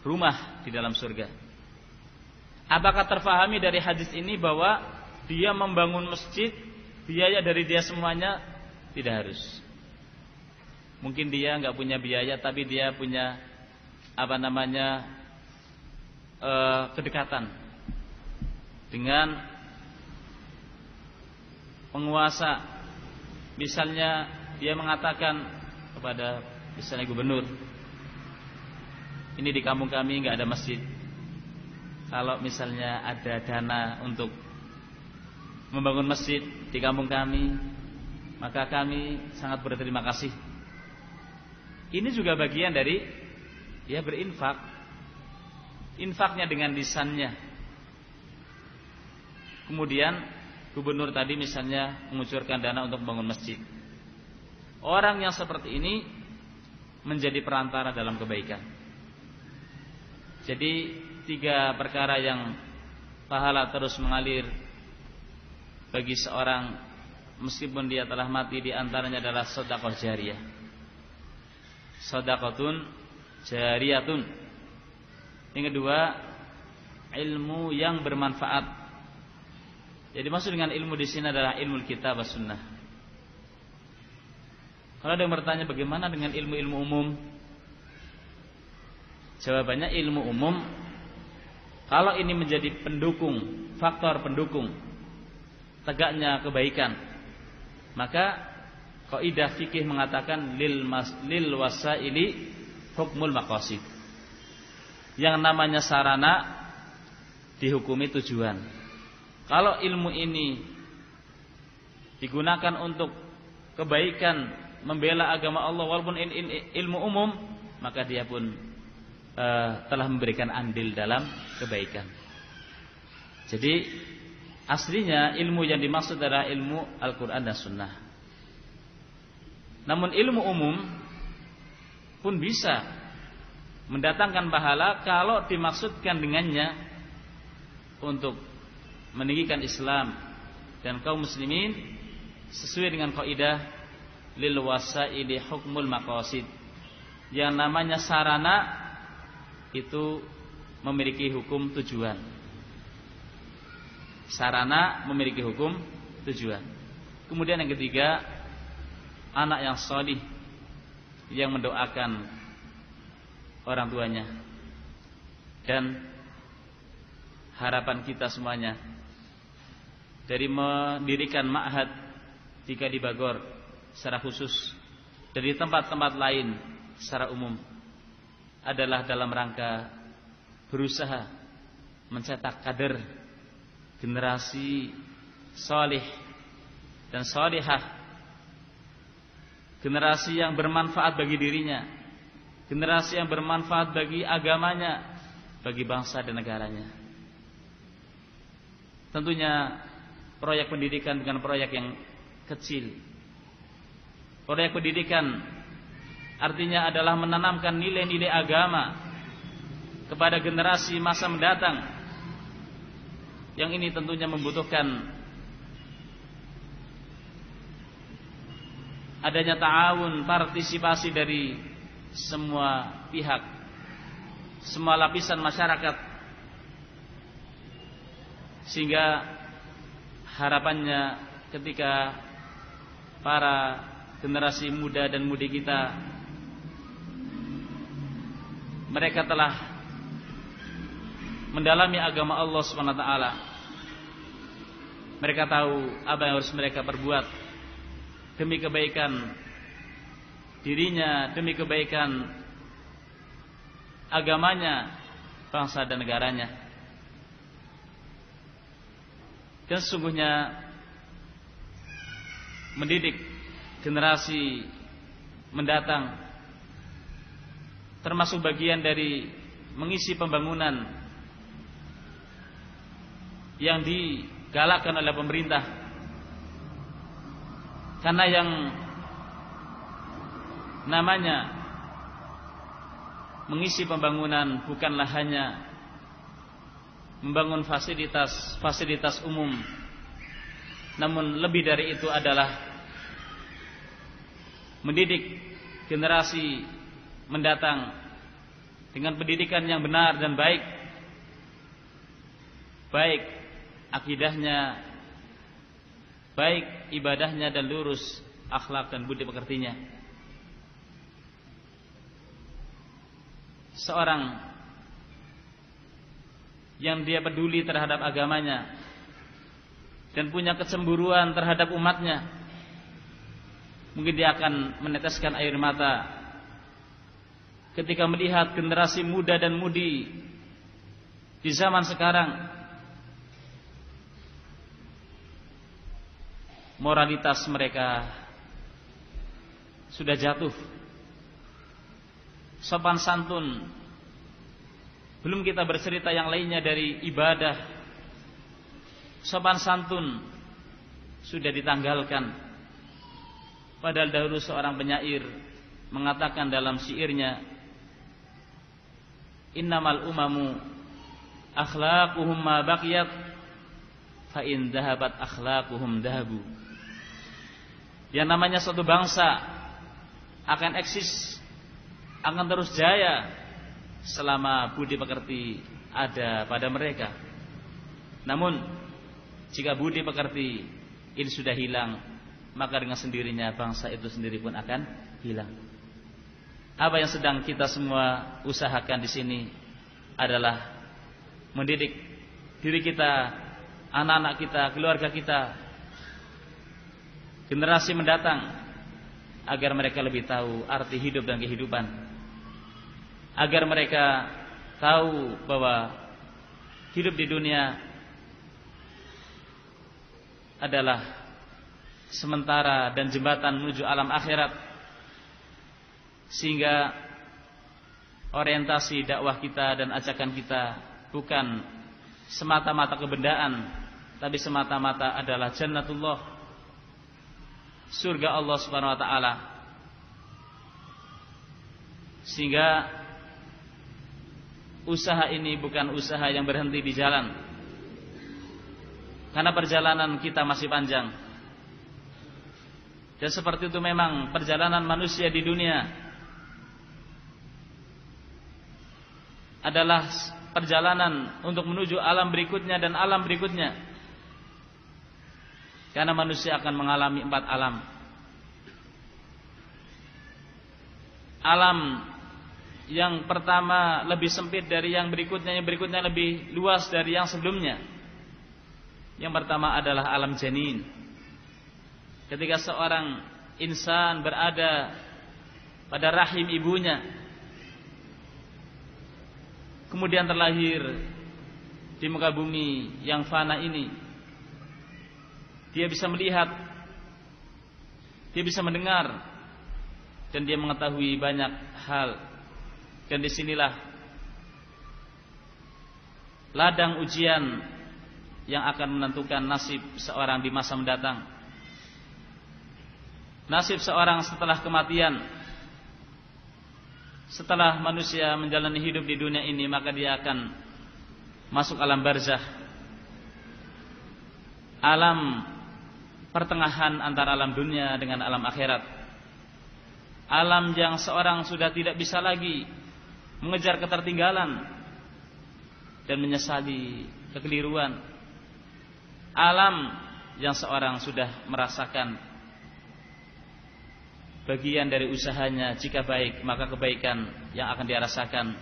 rumah di dalam surga. Apakah terfahami dari hadis ini bahwa dia membangun masjid biaya dari dia semuanya? Tidak harus. Mungkin dia nggak punya biaya, tapi dia punya kedekatan dengan penguasa. Misalnya dia mengatakan kepada misalnya gubernur, ini di kampung kami nggak ada masjid. Kalau misalnya ada dana untuk membangun masjid di kampung kami, maka kami sangat berterima kasih. Ini juga bagian dari berinfak. Infaknya dengan lisannya. Kemudian gubernur tadi misalnya mengucurkan dana untuk membangun masjid. Orang yang seperti ini menjadi perantara dalam kebaikan. Jadi 3 perkara yang pahala terus mengalir bagi seorang meskipun dia telah mati, di antaranya adalah sedekah jariyah. Sedekatun jariyatun. Yang kedua, ilmu yang bermanfaat. Jadi maksud dengan ilmu di sini adalah ilmu kitab was sunnah. Kalau ada yang bertanya bagaimana dengan ilmu-ilmu umum? Jawabannya ilmu umum, kalau ini menjadi pendukung, faktor pendukung tegaknya kebaikan, maka kaidah fikih mengatakan lil wasaili hukmul maqasid. Yang namanya sarana dihukumi tujuan. Kalau ilmu ini digunakan untuk kebaikan, membela agama Allah walaupun ilmu umum, maka dia pun telah memberikan andil dalam kebaikan. Jadi aslinya ilmu yang dimaksud adalah ilmu Al-Quran dan Sunnah. Namun ilmu umum pun bisa mendatangkan pahala kalau dimaksudkan dengannya untuk meninggikan Islam dan kaum muslimin sesuai dengan kaidah lil wasaili hukmul maqasid. Yang namanya sarana itu memiliki hukum tujuan. Sarana memiliki hukum tujuan. Kemudian yang ketiga, anak yang shalih yang mendoakan orang tuanya. Dan harapan kita semuanya dari mendirikan ma'had jika di Bogor secara khusus, dari tempat-tempat lain secara umum, adalah dalam rangka berusaha mencetak kader generasi salih dan salihah, generasi yang bermanfaat bagi dirinya, generasi yang bermanfaat bagi agamanya, bagi bangsa dan negaranya. Tentunya proyek pendidikan bukan proyek yang kecil. Proyek pendidikan artinya adalah menanamkan nilai-nilai agama kepada generasi masa mendatang. Yang ini tentunya membutuhkan adanya ta'awun, partisipasi dari semua pihak, semua lapisan masyarakat, sehingga harapannya ketika para generasi muda dan mudi kita mereka telah mendalami agama Allah SWT, mereka tahu apa yang harus mereka perbuat demi kebaikan dirinya, demi kebaikan agamanya, bangsa dan negaranya. Dan sesungguhnya mendidik generasi mendatang termasuk bagian dari mengisi pembangunan yang digalakkan oleh pemerintah. Karena yang namanya mengisi pembangunan bukanlah hanya membangun fasilitas umum, namun lebih dari itu adalah mendidik generasi mendatang dengan pendidikan yang benar dan baik akidahnya, baik ibadahnya dan lurus akhlak dan budi pekertinya. seorang yang dia peduli terhadap agamanya dan punya kecemburuan terhadap umatnya, mungkin dia akan meneteskan air mata ketika melihat generasi muda dan mudi di zaman sekarang moralitas mereka sudah jatuh, sopan santun, belum kita bercerita yang lainnya dari ibadah, sopan santun sudah ditanggalkan. Padahal dahulu seorang penyair mengatakan dalam syairnya, innamal umamu akhlaquhum ma baqiyat fa in dhahabat akhlaquhum dhahabu. Yang namanya suatu bangsa akan eksis, akan terus jaya selama budi pekerti ada pada mereka. Namun jika budi pekerti ini sudah hilang, maka dengan sendirinya bangsa itu sendiri pun akan hilang. Apa yang sedang kita semua usahakan di sini adalah mendidik diri kita, anak-anak kita, keluarga kita, generasi mendatang, agar mereka lebih tahu arti hidup dan kehidupan, agar mereka tahu bahwa hidup di dunia adalah sementara dan jembatan menuju alam akhirat, sehingga orientasi dakwah kita dan ajakan kita bukan semata-mata kebendaan, tapi semata-mata adalah jannatullah, surga Allah Subhanahu wa taala. Sehingga usaha ini bukan usaha yang berhenti di jalan, karena perjalanan kita masih panjang. Dan seperti itu memang perjalanan manusia di dunia adalah perjalanan untuk menuju alam berikutnya dan alam berikutnya. Karena manusia akan mengalami 4 alam. Alam yang pertama lebih sempit dari yang berikutnya lebih luas dari yang sebelumnya. Yang pertama adalah alam janin. Ketika seorang insan berada pada rahim ibunya, kemudian terlahir di muka bumi yang fana ini, dia bisa melihat, dia bisa mendengar, dan dia mengetahui banyak hal. Dan disinilah ladang ujian yang akan menentukan nasib seorang di masa mendatang. Nasib seorang setelah kematian. Setelah manusia menjalani hidup di dunia ini, maka dia akan masuk alam barzakh, alam pertengahan antara alam dunia dengan alam akhirat. Alam yang seorang sudah tidak bisa lagi mengejar ketertinggalan dan menyesali kekeliruan. Alam yang seorang sudah merasakan bagian dari usahanya. Jika baik, maka kebaikan yang akan dia rasakan,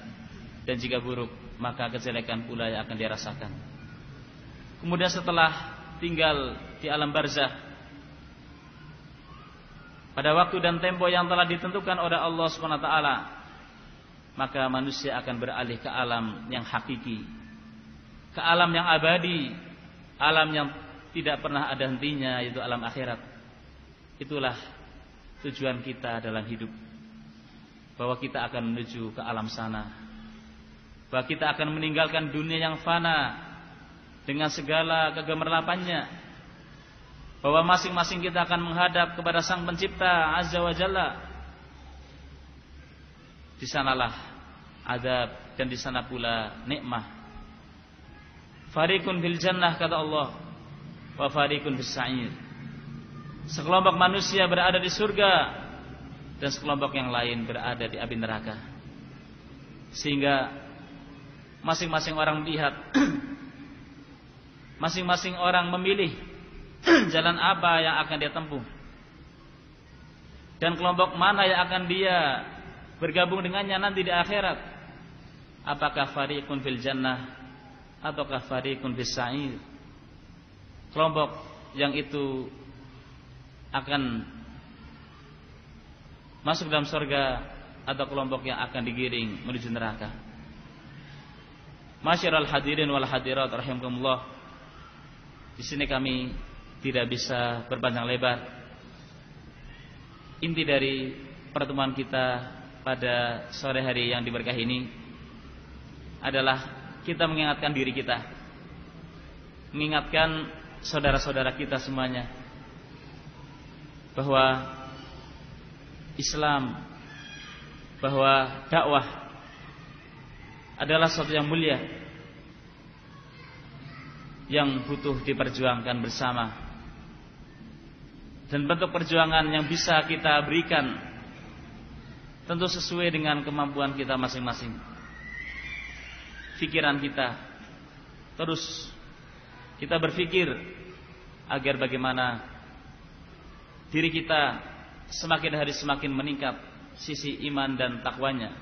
dan jika buruk, maka kejelekan pula yang akan dia rasakan. Kemudian setelah tinggal di alam barzakh, pada waktu dan tempo yang telah ditentukan oleh Allah Subhanahu wa taala, maka manusia akan beralih ke alam yang hakiki, ke alam yang abadi, alam yang tidak pernah ada hentinya, yaitu alam akhirat. Itulah tujuan kita dalam hidup, bahwa kita akan menuju ke alam sana, bahwa kita akan meninggalkan dunia yang fana dengan segala kegemerlapannya, bahwa masing-masing kita akan menghadap kepada Sang Pencipta Azza wa Jalla. Di sanalah adab, dan di sana pula nikmah. Fariqun fil jannah, kata Allah, wa fariqun fis sa'ir. Sekelompok manusia berada di surga, dan sekelompok yang lain berada di api neraka. Sehingga masing-masing orang melihat, masing-masing orang memilih jalan apa yang akan dia tempuh, dan kelompok mana yang akan dia bergabung dengannya nanti di akhirat. apakah fariqun fil jannah ataukah fariqun fis sa'ir. Kelompok yang itu akan masuk dalam surga atau kelompok yang akan digiring menuju neraka. Masyiral hadirin wal hadirat rahimakumullah. Di sini kami tidak bisa berpanjang lebar. Inti dari pertemuan kita pada sore hari yang diberkahi ini adalah kita mengingatkan diri kita, mengingatkan saudara-saudara kita semuanya bahwa Islam, bahwa dakwah adalah sesuatu yang mulia yang butuh diperjuangkan bersama. Dan bentuk perjuangan yang bisa kita berikan tentu sesuai dengan kemampuan kita masing-masing. Pikiran kita terus kita berpikir agar bagaimana diri kita semakin hari semakin meningkat sisi iman dan takwanya,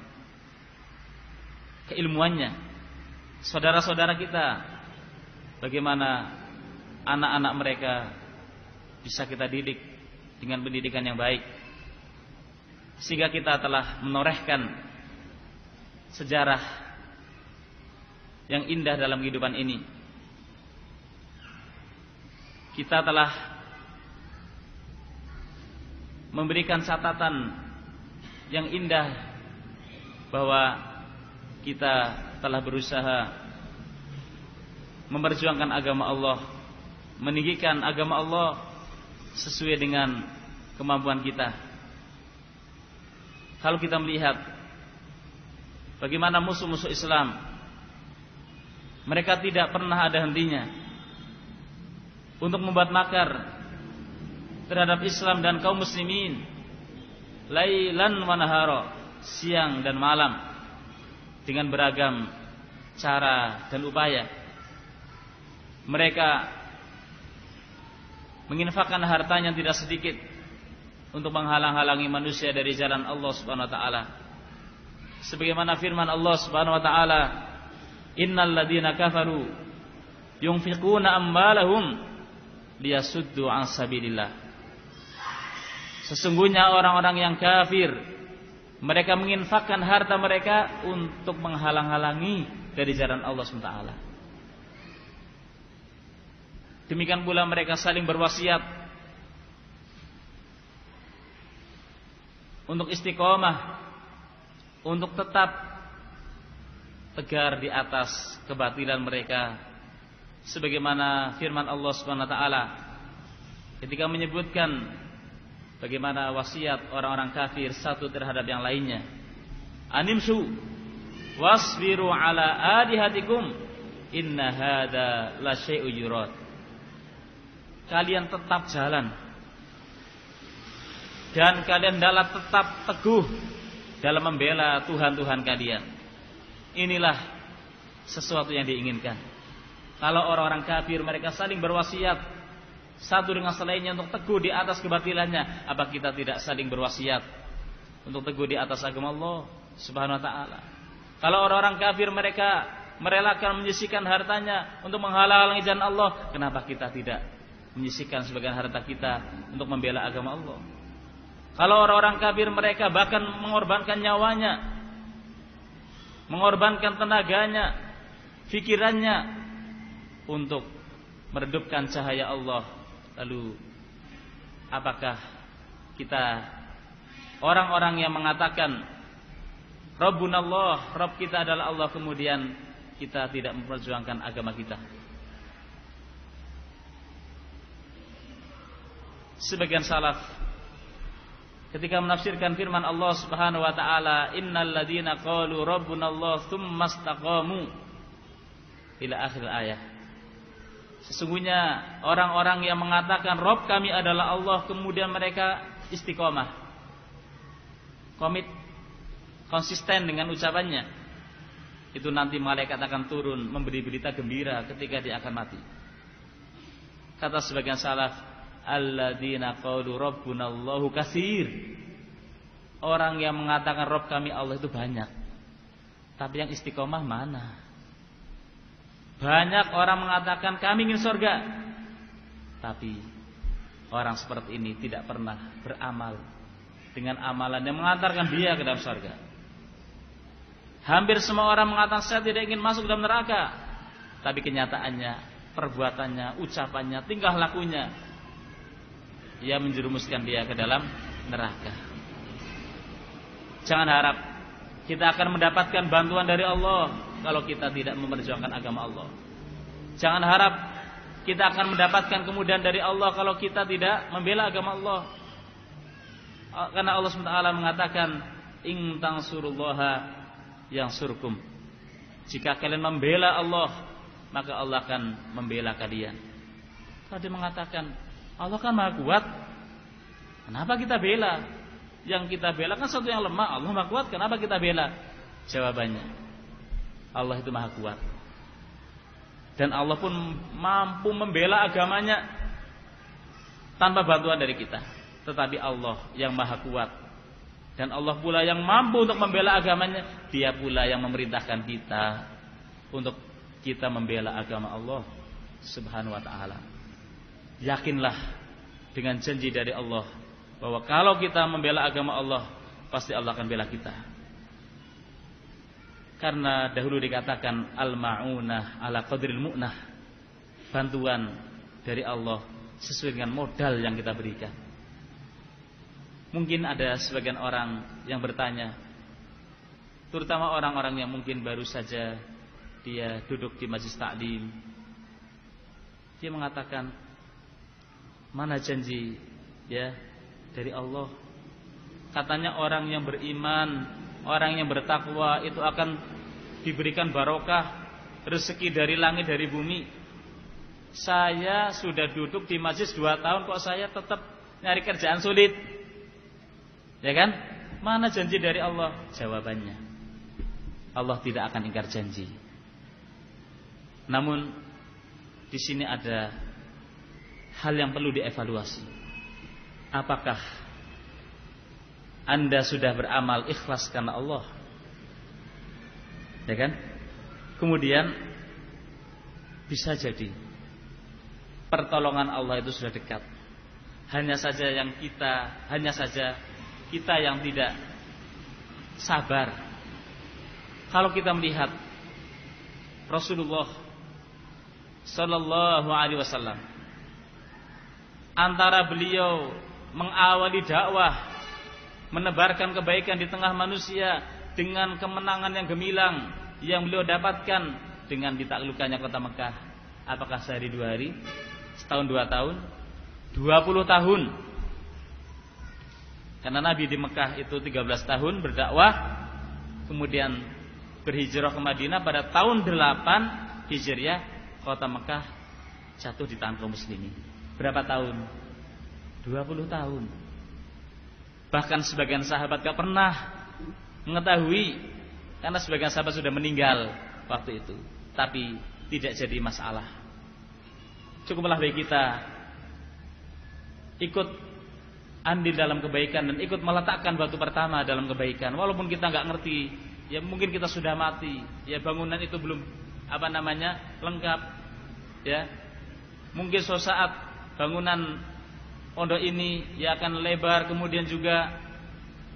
keilmuannya. Saudara-saudara kita, bagaimana anak-anak mereka bisa kita didik dengan pendidikan yang baik, sehingga kita telah menorehkan sejarah yang indah dalam kehidupan ini. Kita telah memberikan catatan yang indah bahwa kita telah berusaha memperjuangkan agama Allah, meninggikan agama Allah sesuai dengan kemampuan kita. Kalau kita melihat bagaimana musuh-musuh Islam, mereka tidak pernah ada hentinya untuk membuat makar terhadap Islam dan kaum muslimin, lailan wa nahara, siang dan malam, dengan beragam cara dan upaya. Mereka menginfakkan hartanya tidak sedikit untuk menghalang-halangi manusia dari jalan Allah Subhanahu wa taala. Sebagaimana firman Allah Subhanahu wa taala, "Innal ladzina kafaru yunfiquna amwalahum liyasuddu an sabilillah." Sesungguhnya orang-orang yang kafir, mereka menginfakkan harta mereka untuk menghalang-halangi dari jalan Allah Subhanahu wa taala. Demikian pula mereka saling berwasiat untuk istiqomah, untuk tetap tegar di atas kebatilan mereka, sebagaimana firman Allah Subhanahu wa taala ketika menyebutkan bagaimana wasiat orang-orang kafir satu terhadap yang lainnya. Animsu wasbiru ala adihatikum inna hadza la syai'un yurad. Kalian tetap jalan dan kalian hendaklah tetap teguh dalam membela Tuhan-Tuhan kalian. Inilah sesuatu yang diinginkan. Kalau orang-orang kafir mereka saling berwasiat satu dengan selainnya untuk teguh di atas kebatilannya, apa kita tidak saling berwasiat untuk teguh di atas agama Allah Subhanahu wa taala? Kalau orang-orang kafir mereka merelakan menyisihkan hartanya untuk menghalang-halangi jalan Allah, kenapa kita tidak menyisihkan sebagian harta kita untuk membela agama Allah? Kalau orang-orang kafir mereka bahkan mengorbankan nyawanya, mengorbankan tenaganya, fikirannya untuk meredupkan cahaya Allah, lalu apakah kita orang-orang yang mengatakan Rabbunallah, Rabb kita adalah Allah, kemudian kita tidak memperjuangkan agama kita? Sebagian salaf ketika menafsirkan firman Allah Subhanahu wa taala, innal ladzina qalu rabbunallah tsumma istaqamu ila akhir ayat. Sesungguhnya orang-orang yang mengatakan Rabb kami adalah Allah, kemudian mereka istiqomah, komit, konsisten dengan ucapannya, itu nanti malaikat akan turun memberi berita gembira ketika dia akan mati. Kata sebagian salaf, alladzina qalu rabbunallahu katsir. Orang yang mengatakan Rabb kami Allah itu banyak. Tapi yang istiqomah mana? Banyak orang mengatakan kami ingin surga, tapi orang seperti ini tidak pernah beramal dengan amalan yang mengantarkan dia ke dalam surga. Hampir semua orang mengatakan saya tidak ingin masuk dalam neraka, tapi kenyataannya, perbuatannya, ucapannya, tingkah lakunya, ia menjerumuskan dia ke dalam neraka. Jangan harap kita akan mendapatkan bantuan dari Allah kalau kita tidak memperjuangkan agama Allah. Jangan harap kita akan mendapatkan kemudahan dari Allah kalau kita tidak membela agama Allah. Karena Allah SWT mengatakan, in tansurullaha yansurkum. Jika kalian membela Allah, maka Allah akan membela kalian. Tadi mengatakan Allah kan Maha Kuat, kenapa kita bela? Yang kita bela kan satu yang lemah. Allah Maha Kuat, kenapa kita bela? Jawabannya, Allah itu Maha Kuat, dan Allah pun mampu membela agamanya tanpa bantuan dari kita. Tetapi Allah yang Maha Kuat, dan Allah pula yang mampu untuk membela agamanya. Dia pula yang memerintahkan kita untuk kita membela agama Allah Subhanahu wa ta'ala. Yakinlah dengan janji dari Allah bahwa kalau kita membela agama Allah, pasti Allah akan bela kita. Karena dahulu dikatakan al-ma'unah ala qadril mu'nah, bantuan dari Allah sesuai dengan modal yang kita berikan. Mungkin ada sebagian orang yang bertanya, terutama orang-orang yang mungkin baru saja dia duduk di majlis taklim. Dia mengatakan, mana janji ya dari Allah? Katanya orang yang beriman, orang yang bertakwa itu akan diberikan barokah, rezeki dari langit dari bumi. Saya sudah duduk di majlis 2 tahun kok saya tetap nyari kerjaan sulit. Ya kan? Mana janji dari Allah? Jawabannya, Allah tidak akan ingkar janji. Namun di sini ada hal yang perlu dievaluasi. Apakah Anda sudah beramal ikhlas karena Allah? Ya kan? Kemudian bisa jadi pertolongan Allah itu sudah dekat. Hanya saja kita yang tidak sabar. Kalau kita melihat Rasulullah Sallallahu Alaihi Wasallam, antara beliau mengawali dakwah, menebarkan kebaikan di tengah manusia dengan kemenangan yang gemilang yang beliau dapatkan dengan ditaklukkannya kota Mekah, apakah sehari 2 hari, setahun 2 tahun, 20 tahun? Karena Nabi di Mekah itu 13 tahun berdakwah, kemudian berhijrah ke Madinah pada tahun 8 Hijriah, kota Mekah jatuh di tangan kaum muslimin. Berapa tahun? 20 tahun. Bahkan sebagian sahabat gak pernah mengetahui, karena sebagian sahabat sudah meninggal waktu itu. Tapi tidak jadi masalah. Cukuplah bagi kita ikut andil dalam kebaikan dan ikut meletakkan batu pertama dalam kebaikan. Walaupun kita gak ngerti, ya mungkin kita sudah mati, ya bangunan itu belum lengkap, ya mungkin suatu saat bangunan pondok ini ya akan lebar, kemudian juga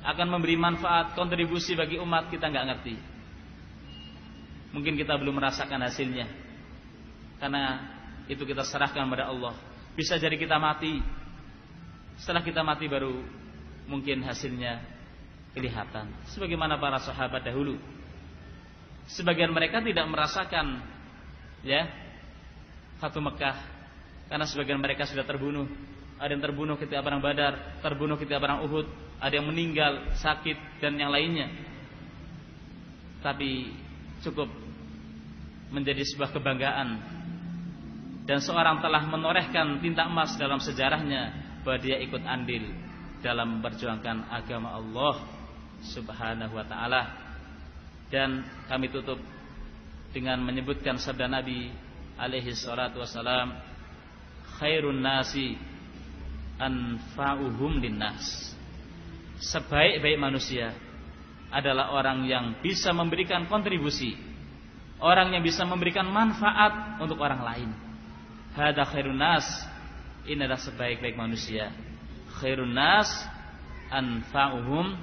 akan memberi manfaat, kontribusi bagi umat, kita nggak ngerti. Mungkin kita belum merasakan hasilnya, karena itu kita serahkan pada Allah. Bisa jadi kita mati, setelah kita mati baru mungkin hasilnya kelihatan. Sebagaimana para sahabat dahulu, sebagian mereka tidak merasakan ya Fatu Mekah, karena sebagian mereka sudah terbunuh. Ada yang terbunuh ketika perang Badar, terbunuh ketika perang Uhud, ada yang meninggal sakit dan yang lainnya. Tapi cukup menjadi sebuah kebanggaan, dan seorang telah menorehkan tinta emas dalam sejarahnya bahwa dia ikut andil dalam memperjuangkan agama Allah Subhanahu wa ta'ala. Dan kami tutup dengan menyebutkan sabda Nabi alaihi salatu wassalam, khairun nasi anfa'uhum linnas. Sebaik-baik manusia adalah orang yang bisa memberikan kontribusi, orang yang bisa memberikan manfaat untuk orang lain. Hada khairun nas, ini adalah sebaik-baik manusia. Khairun nas anfa'uhum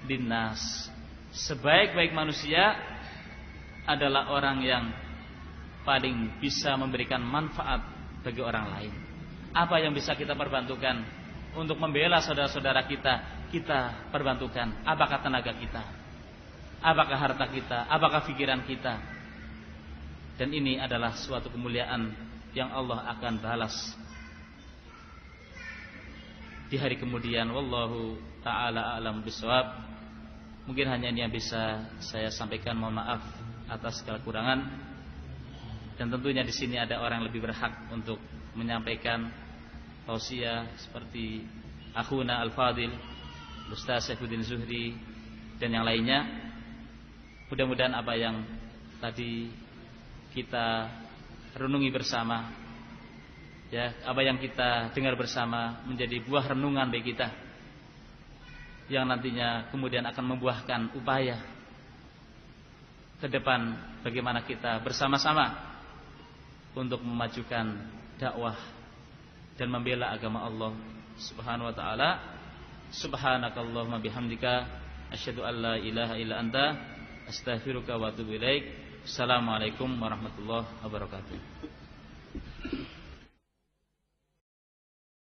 linnas. Sebaik-baik manusia adalah orang yang paling bisa memberikan manfaat bagi orang lain. Apa yang bisa kita perbantukan untuk membela saudara-saudara kita, kita perbantukan. Apakah tenaga kita, apakah harta kita, apakah pikiran kita. Dan ini adalah suatu kemuliaan yang Allah akan balas di hari kemudian. Wallahu ta'ala a'lam bishawab. Mungkin hanya ini yang bisa saya sampaikan. Mohon maaf atas segala kurangan. Dan tentunya di sini ada orang yang lebih berhak untuk menyampaikan tausiah seperti akhuna al-fadil Ustaz Saifuddin Zuhri dan yang lainnya. Mudah-mudahan apa yang tadi kita renungi bersama, ya, apa yang kita dengar bersama menjadi buah renungan bagi kita, yang nantinya kemudian akan membuahkan upaya ke depan bagaimana kita bersama-sama untuk memajukan dakwah dan membela agama Allah Subhanahu wa taala. Subhanakallahumma bihamdika asyhadu an la ilaha illa anta astaghfiruka wa atubu ilaik. Assalamualaikum warahmatullahi wabarakatuh.